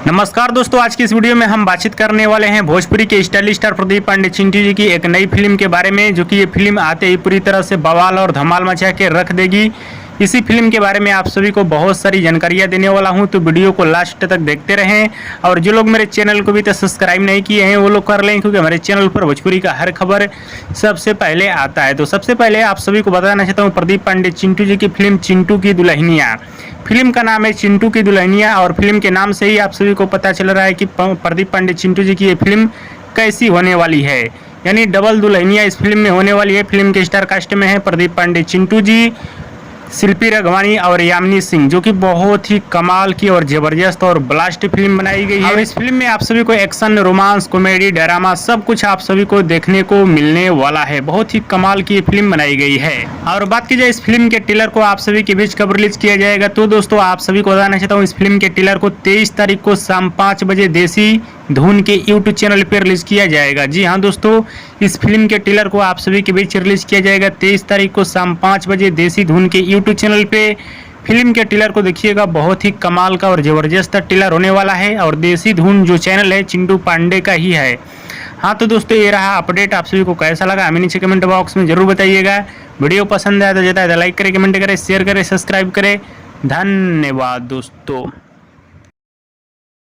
नमस्कार दोस्तों, आज की इस वीडियो में हम बातचीत करने वाले हैं भोजपुरी के स्टाइलिश स्टार प्रदीप पांडे चिंटू जी की एक नई फिल्म के बारे में, जो कि ये फिल्म आते ही पूरी तरह से बवाल और धमाल मचा के रख देगी। इसी फिल्म के बारे में आप सभी को बहुत सारी जानकारियां देने वाला हूं, तो वीडियो को लास्ट तक देखते रहें। और जो लोग मेरे चैनल को भी तो सब्सक्राइब नहीं किए हैं वो लोग कर लें, क्योंकि हमारे चैनल पर भोजपुरी का हर खबर सबसे पहले आता है। तो सबसे पहले आप सभी को बताना चाहता हूँ प्रदीप पांडे चिंटू जी की फिल्म चिंटू की दुल्हनिया, फिल्म का नाम है चिंटू की दुल्हनिया। और फिल्म के नाम से ही आप सभी को पता चल रहा है कि प्रदीप पांडे चिंटू जी की ये फिल्म कैसी होने वाली है, यानी डबल दुल्हनिया इस फिल्म में होने वाली है। फिल्म के स्टार कास्ट में है प्रदीप पांडे चिंटू जी, शिल्पी राघवानी और यामिनी सिंह, जो कि बहुत ही कमाल की और जबरदस्त और ब्लास्ट फिल्म बनाई गई है। और इस फिल्म में आप सभी को एक्शन, रोमांस, कॉमेडी, ड्रामा सब कुछ आप सभी को देखने को मिलने वाला है। बहुत ही कमाल की फिल्म बनाई गई है। और बात की जाए इस फिल्म के ट्रेलर को आप सभी के बीच कब रिलीज किया जाएगा, तो दोस्तों आप सभी को बताना चाहता हूँ इस फिल्म के ट्रेलर को 23 तारीख को शाम 5 बजे देसी धुन के यूट्यूब चैनल पर रिलीज किया जाएगा। जी हाँ दोस्तों, इस फिल्म के ट्रेलर को आप सभी के बीच रिलीज किया जाएगा 23 तारीख को शाम 5 बजे देसी धुन के यूट्यूब चैनल पे। फिल्म के ट्रेलर को देखिएगा, बहुत ही कमाल का और जबरदस्त ट्रेलर होने वाला है। और देसी धुन जो चैनल है चिंटू पांडे का ही है। हाँ तो दोस्तों, ये रहा अपडेट। आप सभी को कैसा लगा हमें नीचे कमेंट बॉक्स में जरूर बताइएगा। वीडियो पसंद आया तो लाइक करें, कमेंट करें, शेयर करें, सब्सक्राइब करें। धन्यवाद दोस्तों।